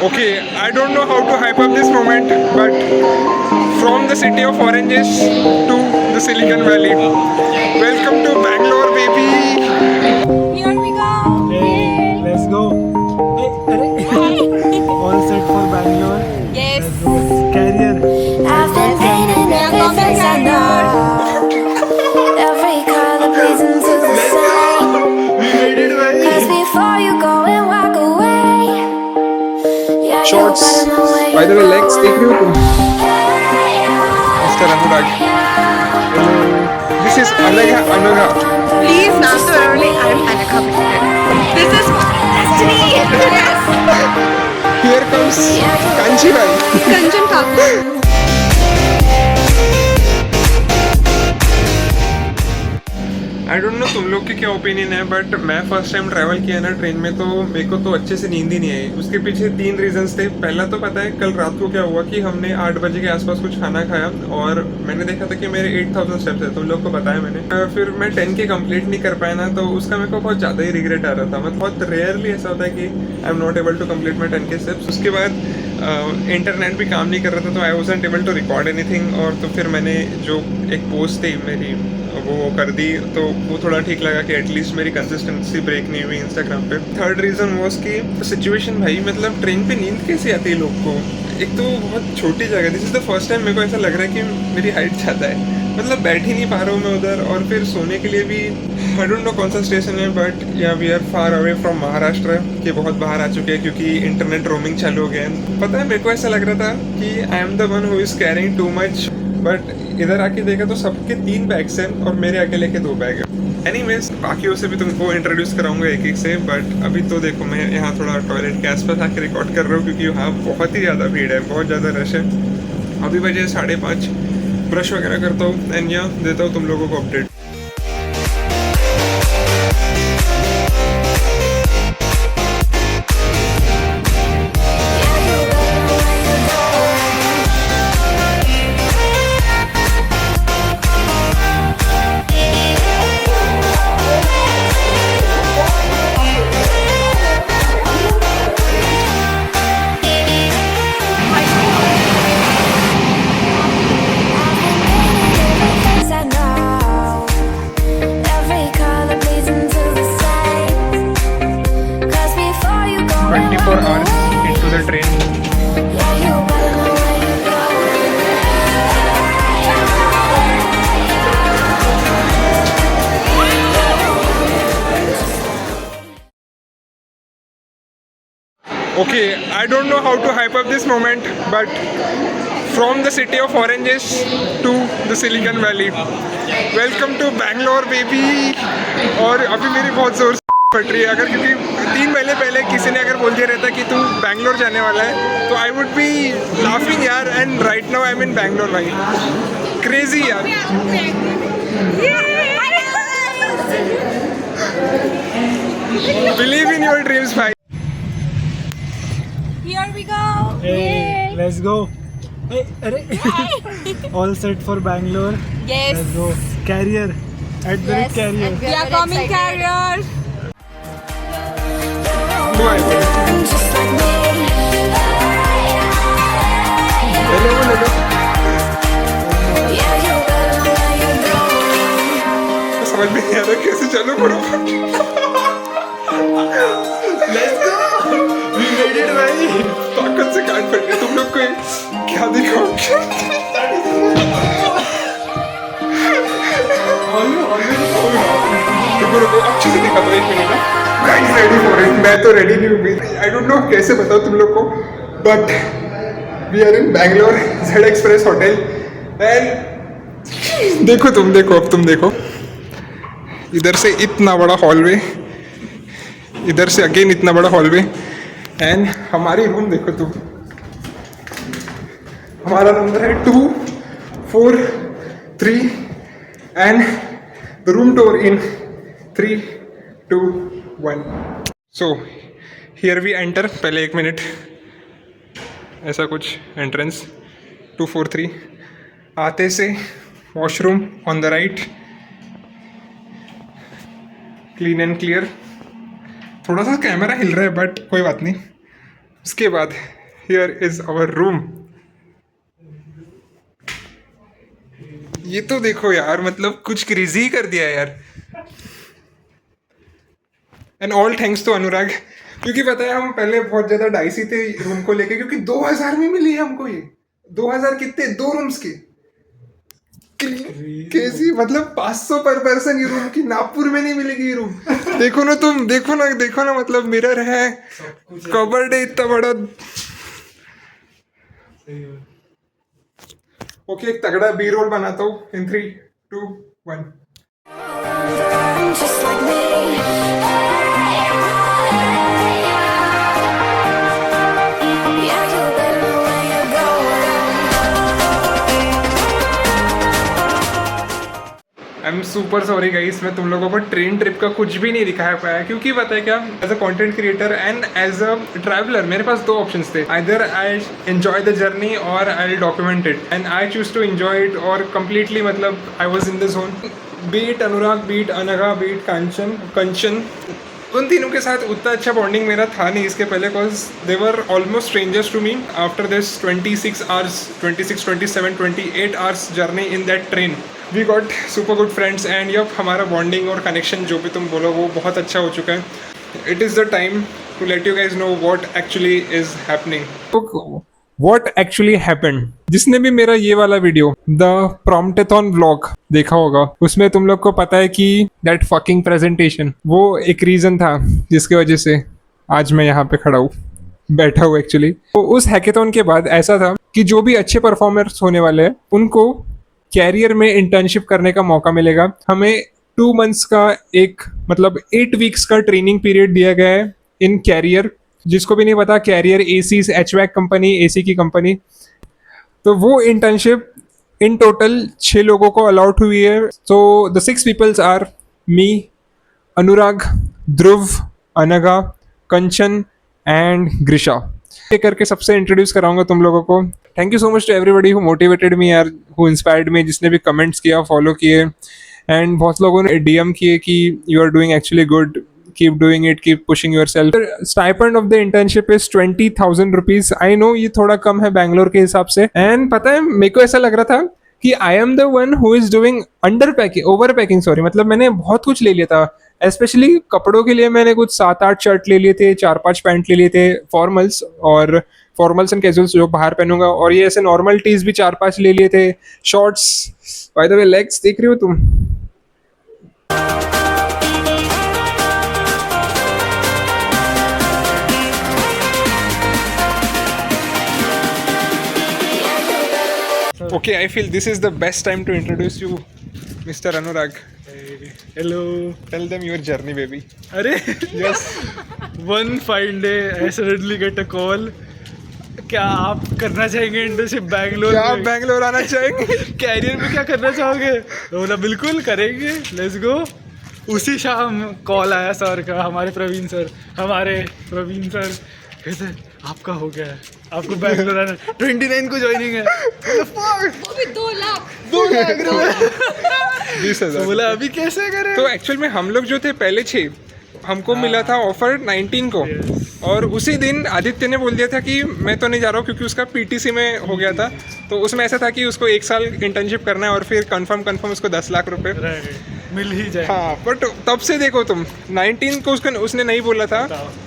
Okay, I don't know how to hype up this moment, but from the city of oranges to the Silicon Valley, welcome to Bangalore, baby. Here we go. Hey, let's go. Hey, all set for Bangalore. Yes. Let's go. Carrier. I've been painting every face I know. Every color pleasing to the sun. We made it, Cause buddy. before you go and walk away, yeah, Shorts. you better know where By the way, you're legs देख रहे हो तुम? going. Mr. Anurag. This is Anagha. Please, not so early. I'm uncommitted. This is destiny. Yes. Here comes Kanchi Bhai. Kanchan Thakur. I don't know तुम लोग के क्या opinion है, but मैं फर्स्ट टाइम ट्रैवल किया ना ट्रेन में, तो मेरे को तो अच्छे से नींद ही नहीं आई। उसके पीछे 3 रीजंस थे। पहला तो पता है कल रात को क्या हुआ कि हमने 8 बजे के आसपास कुछ खाना खाया और मैंने देखा था कि मेरे 8000 स्टेप्स है, तुम लोग को बताया मैंने। फिर मैं 10 के कंप्लीट नहीं कर पाया ना, तो उसका मेरे को बहुत ज़्यादा ही रिग्रेट आ रहा था। मतलब बहुत रेयरली ऐसा होता है कि I am not able to complete my 10 के स्टेप्स। उसके बाद इंटरनेट भी काम नहीं कर रहा था, तो I wasn't able to record anything. और तो फिर मैंने जो एक पोस्ट थी मेरी वो कर दी, तो वो थोड़ा ठीक लगा कि एटलीस्ट मेरी कंसिस्टेंसी ब्रेक नहीं हुई इंस्टाग्राम पे। थर्ड रीज़न वॉज कि सिचुएशन भाई, मतलब ट्रेन पे नींद कैसे आती है लोग को। एक तो बहुत छोटी जगह, this is the first time मेरे को ऐसा लग रहा है कि मेरी हाइट ज़्यादा है, मतलब बैठ ही नहीं पा रहा हूँ मैं उधर। और फिर सोने के लिए भी आई डोंट नो कौन सा स्टेशन है, but yeah we are far away from Maharashtra, के बहुत बाहर आ चुके हैं क्योंकि इंटरनेट रोमिंग चालू हो गया है। पता है मेरे को ऐसा लग रहा था कि I am the one who is carrying too much, but इधर आके देखा तो सबके 3 बैग्स हैं और मेरे अकेले के 2 बैग हैं। एनीवेज, बाकियों से भी तुमको इंट्रोड्यूस कराऊंगा एक एक से, बट अभी तो देखो मैं यहाँ थोड़ा टॉयलेट के आसपास आके रिकॉर्ड कर रहा हूँ क्योंकि वहाँ बहुत ही ज़्यादा भीड़ है, बहुत ज़्यादा रश है। अभी बजे 5:30, ब्रश वगैरह करता हूँ एंड यहाँ देता हूँ तुम लोगों को update. Face I know. Every color pleasing to the same. Cause before you go and 24 walk hours away, into the train. yeah, you better know where you're Okay, I don't know how to hype up this moment, but from the city of oranges to the Silicon Valley, welcome to Bangalore, baby. और अभी मेरी बहुत ज़ोर से फट रही है, अगर क्योंकि 3 महीने पहले किसी ने अगर बोल दिया रहता कि तू बैंगलोर जाने वाला है, तो आई वुड बी लाफिंग यार। And right now I am in Bangalore भाई, क्रेजी यार। बिलीव इन योर ड्रीम्स भाई। Here we go. Hey, let's go. Hey, all set for Bangalore. Yes. Let's go. Carrier. At the rate carrier. We are coming, carrier. just like me. Yeah, you better know where you're going. समझ में नहीं आ रहा कैसे चालू करूँ। Let's go. We made it, buddy. ताकत से काट पड़ रही तुम लोग को क्या दिखाऊं। रुको अच्छे से दिखा दो, 1 मिनट ना। Guys, ready for it? मैं तो रेडी नहीं हूँ। आई डोंट नो कैसे बताऊँ तुम लोग को, but we are in Bangalore Z express hotel and देखो तुम देखो, अब तुम देखो, इधर से इतना बड़ा हॉलवे, इधर से अगेन इतना बड़ा हॉलवे, एंड हमारी रूम देखो तुम। हमारा नंबर है 243 and the room tour in 3, 2, 1। So here we enter. पहले 1 मिनट, ऐसा कुछ एंट्रेंस 243। आते से washroom on the right, clean and clear. थोड़ा सा कैमरा हिल रहा है बट कोई बात नहीं। उसके बाद हियर इज आवर रूम। ये तो देखो यार, मतलब कुछ क्रेजी ही कर दिया यार। एंड ऑल थैंक्स टू अनुराग, क्योंकि पता है हम पहले बहुत ज्यादा डाइसी थे रूम को लेके, क्योंकि 2000 में मिली है हमको ये। 2000 कितने, 2 रूम्स के कैसी, मतलब 500 पर पर्सन ये रूम की। नागपुर में नहीं मिलेगी ये रूम। देखो ना तुम, देखो ना, मतलब मिरर है, कबर्ड है इतना बड़ा। ओके, एक तगड़ा बी रोल बनाता हूँ इन 3, 2, 1। just like me. Yeah, you better know where you're going. I am super sorry guys, मैं तुम लोगों को ट्रेन ट्रिप का कुछ भी नहीं दिखा पाया, क्योंकि पता है क्या, as a content creator and as a traveller मेरे पास 2 ऑप्शंस थे। Either I enjoy the journey और I document it, and I choose to enjoy it. और कंप्लीटली मतलब I was in the zone. Beat Anurag, beat Anagha, beat Kanchan, उन तीनों के साथ उतना अच्छा बॉन्डिंग मेरा था नहीं इसके पहले, because they were almost strangers to me. After this 26 hours, 26, 27, 28 hours journey in that train, we got super good friends. And yup, हमारा बॉन्डिंग और कनेक्शन जो भी तुम बोलो वो बहुत अच्छा हो चुका है। It is the time to let you guys know what actually is happening. What actually happened? जिसने भी मेरा ये वाला वीडियो द प्रॉम्प्टेथॉन व्लॉग देखा होगा, उसमें तुम लोग को पता है कि दैट फकिंग प्रेजेंटेशन वो एक रीजन था जिसकी वजह से आज मैं यहाँ पे खड़ा हूँ, बैठा हूँ एक्चुअली। तो उस हैकेथॉन के बाद ऐसा था कि जो भी अच्छे परफॉर्मर्स होने वाले हैं उनको कैरियर में इंटर्नशिप करने का मौका मिलेगा। हमें 2 months का एक मतलब 8 weeks का ट्रेनिंग पीरियड दिया गया है इन कैरियर। जिसको भी नहीं पता, कैरियर एसीज एचवैक कंपनी, एसी की कंपनी। तो वो इंटर्नशिप इन टोटल 6 लोगों को अलाउड हुई है। तो the 6 peoples are me, Anurag, Dhruv, Anagha, Kanchan and Grisha. ये करके सबसे इंट्रोड्यूस कराऊंगा तुम लोगों को। Thank you so much to everybody who motivated me यार, हु इंस्पायर्ड मी, जिसने भी कमेंट्स किया, फॉलो किए, एंड बहुत लोगों ने डीएम किए कि you are doing actually good, keep doing it, keep pushing yourself. The stipend of the internship is 20,000 rupees. I know ये थोड़ा कम है बैंगलोर के हिसाब से, and पता है मेरे को ऐसा लग रहा था कि I am the one who is doing over packing, sorry, मतलब मैंने बहुत कुछ ले लिया था। स्पेशली कपड़ों के लिए मैंने कुछ 7-8 शर्ट ले लिए थे, 4-5 पैंट ले लिए थे फॉर्मल्स, और फॉर्मल्स एंड कैजुअल्स जो बाहर पहनूंगा, और ये ऐसे नॉर्मल टीज भी 4-5 ले लिए थे, shorts. By the way legs देख रही हो तुम? Okay, I feel this is the best time to introduce you, Mr. Anurag. Hello. Tell them your journey, baby. अरे Yes. one fine day I suddenly get a call. क्या आप करना चाहेंगे internship Bangalore क्या आप में? बैंगलोर आना चाहेंगे? कैरियर में क्या करना चाहोगे? तो बोला बिल्कुल करेंगे, लेट्स गो। उसी शाम कॉल आया सर का, हमारे प्रवीण सर कहते आपका हो गया है, आपको बैंगलोर आना, 29 को ज्वाइनिंग है। वो भी 2 लाख। 2 लाख रुपए। 20,000। बोला अभी कैसे करें? तो एक्चुअल में हम लोग जो थे पहले 6, हमको मिला था ऑफर 19 को, और उसी दिन आदित्य ने बोल दिया था कि मैं तो नहीं जा रहा हूँ, क्योंकि उसका पीटीसी में हो गया था। तो उसमें ऐसा था कि उसको 1 साल इंटर्नशिप करना है और फिर कंफर्म उसको 10 लाख रुपए मिल ही जाए। हाँ, बट तब से देखो तुम, 19 को उसने नहीं बोला था,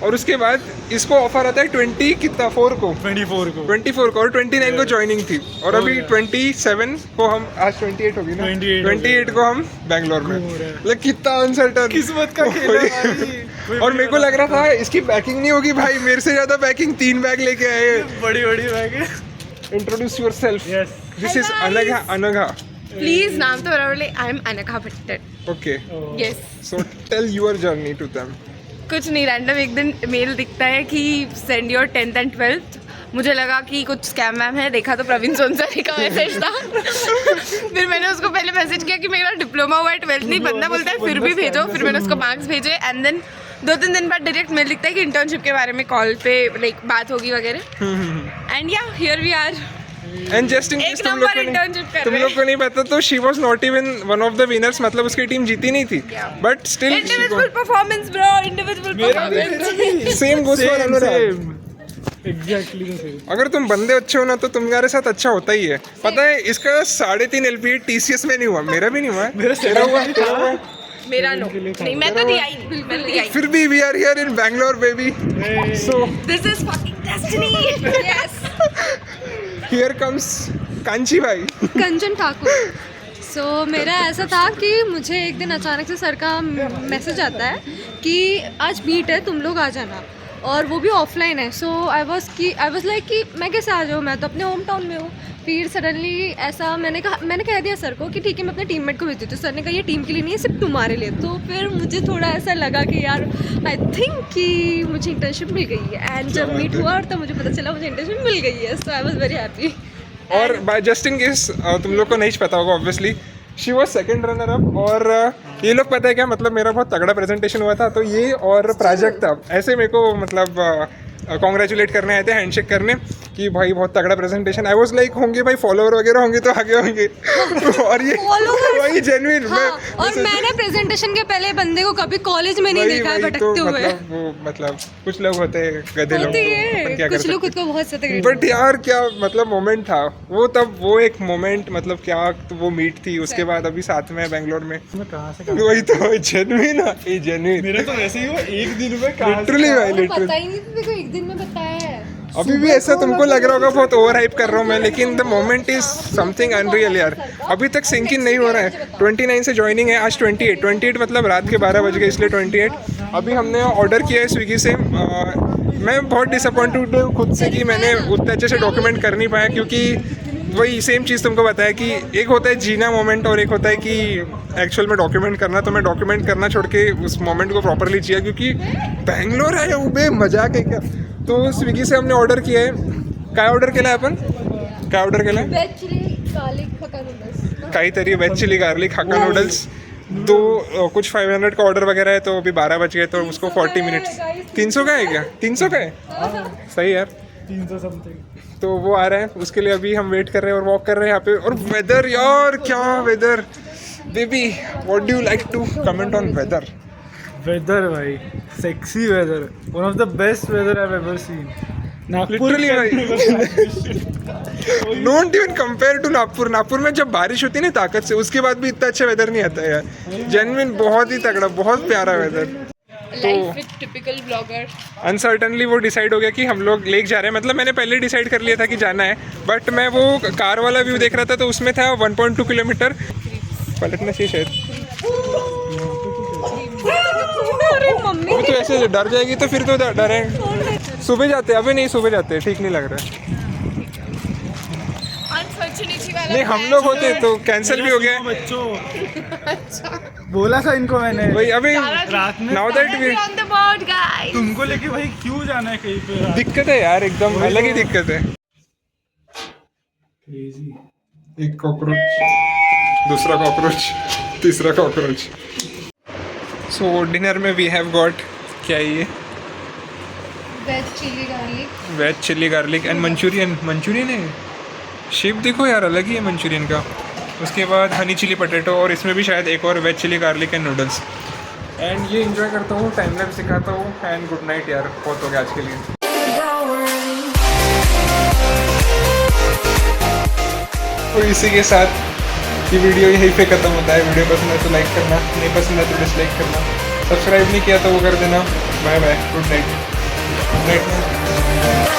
और उसके बाद इसको ऑफर आता है 24 को, 24 को, और 29 को ज्वाइनिंग थी, और अभी 27 को हम, आज 28 होगी ना, 28 को हम बैंगलोर में। मतलब कितना अनसर्टन, किस्मत का खेल है भाई। और मेरे को लग रहा था इसकी पैकिंग नहीं होगी भाई, मेरे से ज्यादा पैकिंग 3 बैग लेके आए। बड़ी बैग है। Introduce yourself. Yes. This is Anagha. Please नाम तो बराबर ले। I am Anagha Bhattar. Okay, yes. So tell your journey to them. कुछ नहीं, रैंडम एक दिन मेल दिखता है कि send your 10th and 12th। मुझे लगा कि कुछ स्कैम मैम है, देखा तो प्रवीण सोनसरी का मैसेज था। फिर मैंने उसको पहले मैसेज किया कि मेरा डिप्लोमा हुआ है, 12th नहीं। बंदा बोलता है फिर भी भेजो। फिर मैंने उसको मार्क्स भेजे, एंड देन 2-3 दिन बाद डायरेक्ट मेल दिखता है कि इंटर्नशिप के बारे में कॉल पे लाइक बात होगी वगैरह। And yeah here we are. And just in एक नंबर internship कर तुम रहे लोग को नहीं पता, तो she was not even one of the winners, मतलब उसकी टीम जीती नहीं थी, but still individual performance bro, individual performance. Same goes for Anurag. Exactly the same. अगर तुम बंदे अच्छे हो ना तो तुम्हारे साथ अच्छा होता ही है। पता है इसका 3.5 LPA TCS में नहीं हुआ, मेरा भी नहीं हुआ है। मेरा तेरा हुआ है, तेरा हुआ है। मेरा नो नहीं, मैं तो दिया ही नहीं, बिल्कुल दिया ही फिर भी we are here in Bangalore baby, so this is fucking destiny. Yes, here comes Kanchi भाई। कंचन ठाकुर। सो मेरा ऐसा था कि मुझे एक दिन अचानक से सर का मैसेज आता है कि आज मीट है, तुम लोग आ जाना, और वो भी ऑफलाइन है। सो आई वॉज लाइक कि मैं कैसे आ जाऊँ, मैं तो अपने होम टाउन में हूँ। फिर सडनली ऐसा मैंने कह दिया सर को कि ठीक है मैं अपने टीममेट को भेज देती हूँ। सर ने कहा ये टीम के लिए नहीं है, सिर्फ तुम्हारे लिए। तो फिर मुझे थोड़ा ऐसा लगा कि यार आई थिंक कि मुझे इंटर्नशिप मिल गई है। एंड जब मीट हुआ तो मुझे पता चला मुझे इंटर्नशिप मिल गई है। सो आई वॉज वेरी हैप्पी। और बाय जस्ट इन केस तुम लोग को नहीं पता होगा obviously, she was second runner up. और ये लोग पता है क्या, मतलब मेरा बहुत तगड़ा प्रेजेंटेशन हुआ था, तो ये और प्राजक्ता ऐसे मेरे को मतलब कॉन्ग्रेचुलेट करने आए थे, हैंडशेक करने कि भाई बहुत तगड़ा प्रेजेंटेशन। आई वाज लाइक होंगे भाई फॉलोवर वगैरह होंगे तो आगे होंगे। और ये भाई जेन्युइन और मैंने प्रेजेंटेशन के पहले बंदे को कभी कॉलेज में नहीं देखा है भटकते हुए। मतलब कुछ लोग होते हैं गधे लोग, अपन क्या कर कुछ लोग खुद को बहुत सतर्क। बट यार क्या मतलब मोमेंट था वो, तब वो एक मोमेंट, मतलब क्या तो वो मीट थी, उसके बाद अभी साथ में बैंगलोर में। कहाँ से वही तो जेन्युइन मेरा तो वैसे ही हुआ एक दिन में लिटरली भाई लिटरली। पता ही नहीं था, देखो एक दिन में बताया है। अभी भी ऐसा तुमको लग रहा होगा बहुत ओवर हाइप कर रहा हूँ मैं, लेकिन the moment is something unreal यार। अभी तक सिंक इन नहीं हो रहा है। 29 से ज्वाइनिंग है, आज 28 मतलब रात के 12 बज गए, इसलिए 28। अभी हमने ऑर्डर किया है स्विगी से। मैं बहुत डिसअपॉइंटेड हूँ खुद से कि मैंने उतने अच्छे से डॉक्यूमेंट कर नहीं पाया, क्योंकि वही सेम चीज़ तुमको बताया कि एक होता है जीना मोमेंट और एक होता है कि एक्चुअल में डॉक्यूमेंट करना। तो मैं डॉक्यूमेंट करना छोड़ के उस मोमेंट को प्रॉपरली जिया, क्योंकि बैंगलोर है उबे, मजाक है क्या। तो स्विगी से हमने ऑर्डर किया है। काय ऑर्डर केला आहे आपण, काय ऑर्डर केला आहे? वेज चिली गार्लिक हक्का नूडल्स। काहीतरी वेज चिली गार्लिक हक्का नूडल्स दो, कुछ 500 का ऑर्डर वगैरह है। तो अभी 12 बज गए, तो उसको 40 मिनट्स। 300 का है क्या? 300 का है, सही यार। 300 समथिंग। तो वो आ रहा है, उसके लिए अभी हम वेट कर रहे हैं और वॉक कर रहे हैं यहाँ पे। और वेदर यार, क्या weather baby, what do you like to comment on weather? Weather भाई, sexy weather, one of the best weather I have ever seen. Literally don't even compare to Nagpur. Nagpur में जब बारिश होती है ना ताकत से, उसके बाद भी इतना अच्छा वेदर नहीं आता है यार। जेन्युइन बहुत ही तगड़ा, बहुत प्यारा weather. Life with typical blogger. Uncertainly वो डिसाइड हो गया कि हम लोग लेक जा रहे हैं। मतलब मैंने पहले डिसाइड कर लिया था कि जाना है, बट मैं वो कार वाला व्यू देख रहा था, तो उसमें था 1.2 किलोमीटर। पलटना चाहिए शायद। मम्मी वो तो ऐसे डर जाएगी, तो फिर तो डरेंगे। सुबह जाते, अभी नहीं सुबह जाते, ठीक नहीं लग रहा है। अनफॉर्चुनेटली वाला नहीं हम लोग होते तो कैंसिल भी हो गया। बच्चों बोला था इनको मैंने वही अभी रात में। Now that we, on the board guys. तुमको लेके भाई क्यों जाना है कहीं पे यार? दिक्कत है यार, एकदम अलग ही दिक्कत है। Crazy। एक कॉकरोच, दूसरा कॉकरोच, तीसरा कॉकरोच। सो डिनर में वी हैव गॉट, क्या है ये? Veg chilli garlic. Veg chilli garlic and Manchurian. Manchurian है, शेप देखो यार अलग ही है मंचूरियन का। उसके बाद हनी चिली पटेटो, और इसमें भी शायद एक और veg chilli garlic and noodles. And ये एंजॉय करता हूँ, टाइम लैप्स दिखाता हूँ। एंड गुड नाइट यार, बहुत हो गया आज के लिए। तो इसी के साथ ये वीडियो यहीं पे ख़त्म होता है। वीडियो पसंद है तो लाइक करना, नहीं पसंद है तो डिसलाइक करना, सब्सक्राइब नहीं किया तो वो कर देना। Bye bye, good night. Good night.